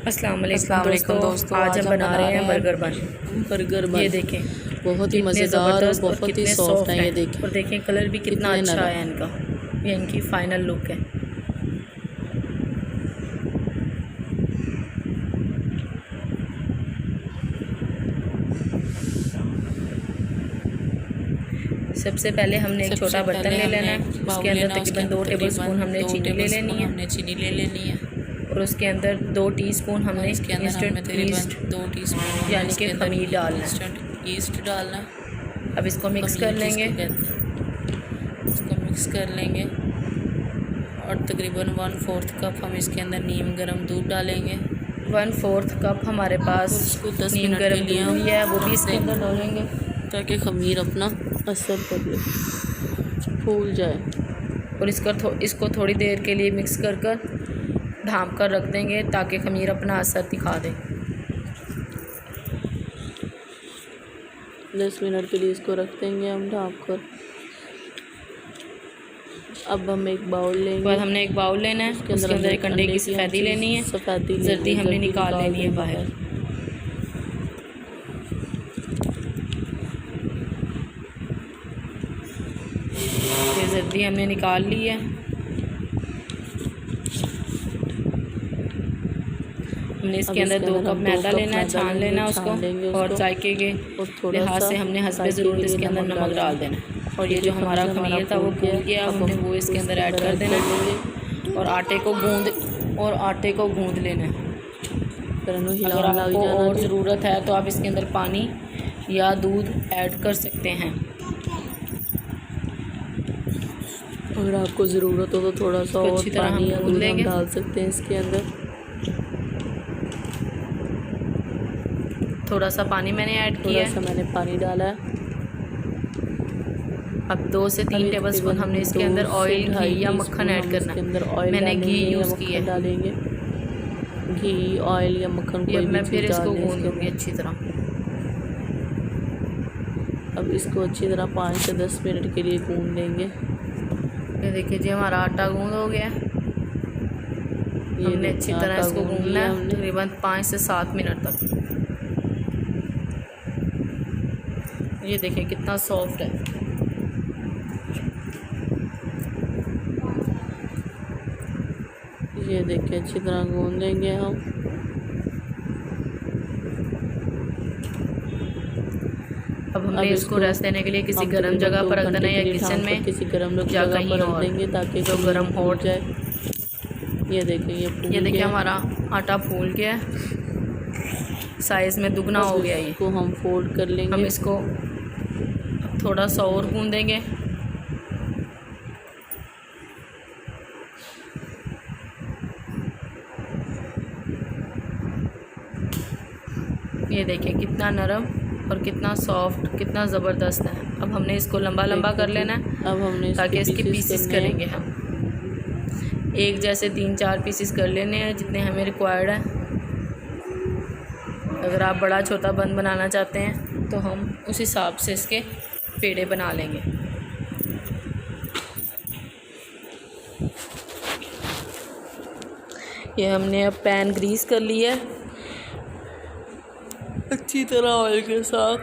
अस्सलाम अस्सलाम वालेकुम वालेकुम दोस्तों, आज हम बना रहे हैं बर्गर बन। ये देखें बहुत ही कितने मज़ेदार और ज़बरदस्त और बहुत ही कितने सॉफ्ट सॉफ्ट है। ये हैं देखें और देखें कलर भी कितना कितने अच्छा नरम। है इनका। ये इनकी फ़ाइनल लुक है। सबसे पहले हमने एक छोटा बर्तन ले लेना है, उसके अंदर तकरीबन 2 टेबल स्पून हमने चीनी ले लेनी है हमने चीनी ले लेनी है और उसके अंदर 2 टीस्पून हमने इसके अंदर हमें इंस्टेंट तकरीबन ईस्ट 2 टीस्पून यानी कि खमीर डालना है। इंस्टेंट ईस्ट डालना है। अब इसको मिक्स कर लेंगे। इसको मिक्स कर लेंगे और तकरीबन 1/4 कप हम इसके अंदर नीम गर्म दूध डालेंगे। 1/4 कप हमारे पास इसको 10 नीम मिनट के गर्म लिए दूध भी है, वो भी इसके अंदर डालेंगे ताकि खमीर अपना असर कर ले, फूल जाए। और इसको थोड़ी देर के लिए मिक्स कर ढाँप कर रख देंगे ताकि खमीर अपना असर दिखा दे। 10 मिनट के लिए इसको रख देंगे हम ढाँप कर। अब हम एक बाउल लेंगे। बाद हमने एक बाउल लेना है, उसके अंदर एक अंडे की सफ़ेदी लेनी है, जर्दी हमने निकाल लेनी है बाहर। ये जर्दी हमने निकाल ली है। हमने इसके अंदर 2 कप मैदा लेना है, छान लेना उसको और जायके के लिहाज से हमने हस्बे ज़रूरत इसके अंदर नमक डाल देना है। और ये जो हमारा खमीर था वो फूल गया, हमने वो इसके अंदर ऐड कर देना है और आटे को गूंद लेना है। अगर आपको और ज़रूरत है तो आप इसके अंदर पानी या दूध ऐड कर सकते हैं। अगर आपको ज़रूरत हो तो थोड़ा सा और पानी या दूध हम डाल सकते हैं इसके अंदर। थोड़ा सा पानी मैंने ऐड किया है। मैंने पानी डाला है। अब 2 से 3 टेबल स्पून हमने इसके अंदर ऑयल, घी या मक्खन ऐड करना है। मैंने घी यूज़ किया है। डालेंगे घी, ऑयल या मक्खन कोई भी मैं फिर इसको गूंद लूँगी अच्छी तरह। अब इसको अच्छी तरह 5 से 10 मिनट के लिए गूंद लेंगे। ये देखिए जी हमारा आटा गूंद हो गया है। हमने अच्छी तरह इसको गूंदना है तकरीबन 5 से 7 मिनट तक। ये देखिए कितना सॉफ्ट है। ये देखिए अच्छी तरह गूंद लेंगे हम। अब हमने इसको रेस्ट देने के लिए किसी गर्म जगह पर रख देना है, या किचन में किसी गर्म या कहीं और देंगे ताकि जो गर्म हो जाए। ये देखिए हमारा आटा फूल गया है, साइज़ में दुगना हो गया। ये इसको हम फोल्ड कर लेंगे। हम इसको थोड़ा सा और गूंदेंगे। ये देखिए कितना नरम और कितना सॉफ्ट, कितना ज़बरदस्त है। अब हमने इसको लंबा लंबा कर लेना है। अब हमने ताकि इसके पीसेस करेंगे हम। एक जैसे 3-4 पीसेस कर लेने हैं जितने हमें रिक्वायर्ड है। अगर आप बड़ा छोटा बन बनाना चाहते हैं तो हम उस हिसाब से इसके पेड़े बना लेंगे। ये हमने अब पैन ग्रीस कर लिया है अच्छी तरह ऑयल के साथ।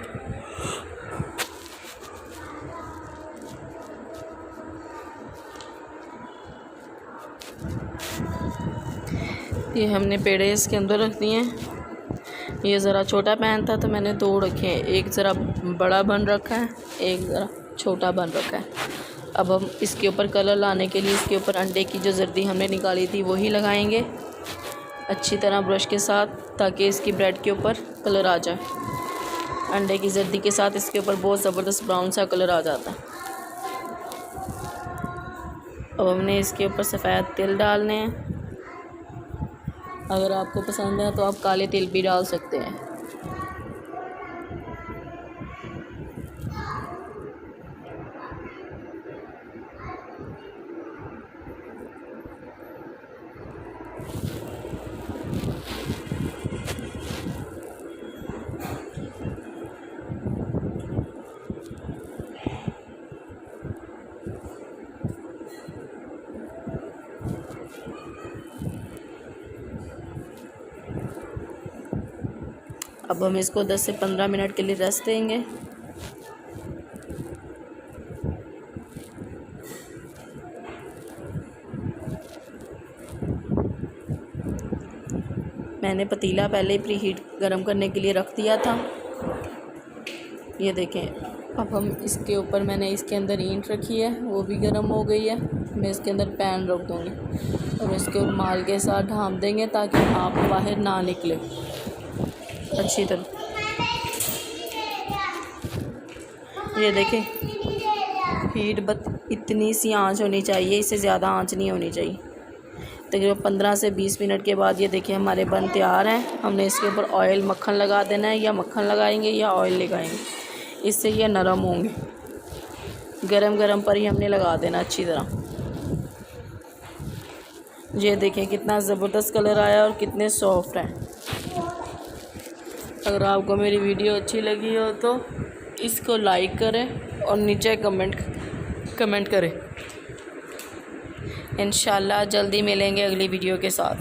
ये हमने पेड़े इसके अंदर रख दिए हैं। ये ज़रा छोटा पैन था तो मैंने 2 रखे हैं, एक ज़रा बड़ा बन रखा है, एक ज़रा छोटा बन रखा है। अब हम इसके ऊपर कलर लाने के लिए इसके ऊपर अंडे की जो जर्दी हमने निकाली थी वही लगाएंगे अच्छी तरह ब्रश के साथ, ताकि इसकी ब्रेड के ऊपर कलर आ जाए। अंडे की जर्दी के साथ इसके ऊपर बहुत ज़बरदस्त ब्राउन सा कलर आ जाता है। अब हमने इसके ऊपर सफ़ेद तिल डालने हैं। अगर आपको पसंद है तो आप काले तिल भी डाल सकते हैं। अब हम इसको 10 से 15 मिनट के लिए रेस्ट देंगे। मैंने पतीला पहले प्री हीट गर्म करने के लिए रख दिया था। ये देखें, अब हम इसके ऊपर मैंने इसके अंदर ईंट रखी है, वो भी गर्म हो गई है। मैं इसके अंदर पैन रख दूँगी और इसके रुमाल के साथ ढाँप देंगे ताकि भाप बाहर ना निकले अच्छी तरह। ये देखें, हीट बस इतनी सी आंच होनी चाहिए, इससे ज़्यादा आंच नहीं होनी चाहिए। तकरीबन 15 से 20 मिनट के बाद ये देखिए हमारे बन तैयार हैं। हमने इसके ऊपर ऑयल मक्खन लगा देना है, या मक्खन लगाएंगे या ऑयल लगाएंगे, इससे ये नरम होंगे। गरम गरम पर ही हमने लगा देना अच्छी तरह। ये देखें कितना ज़बरदस्त कलर आया और कितने सॉफ्ट हैं। अगर आपको मेरी वीडियो अच्छी लगी हो तो इसको लाइक करें और नीचे कमेंट करें। इंशाल्लाह जल्दी मिलेंगे अगली वीडियो के साथ।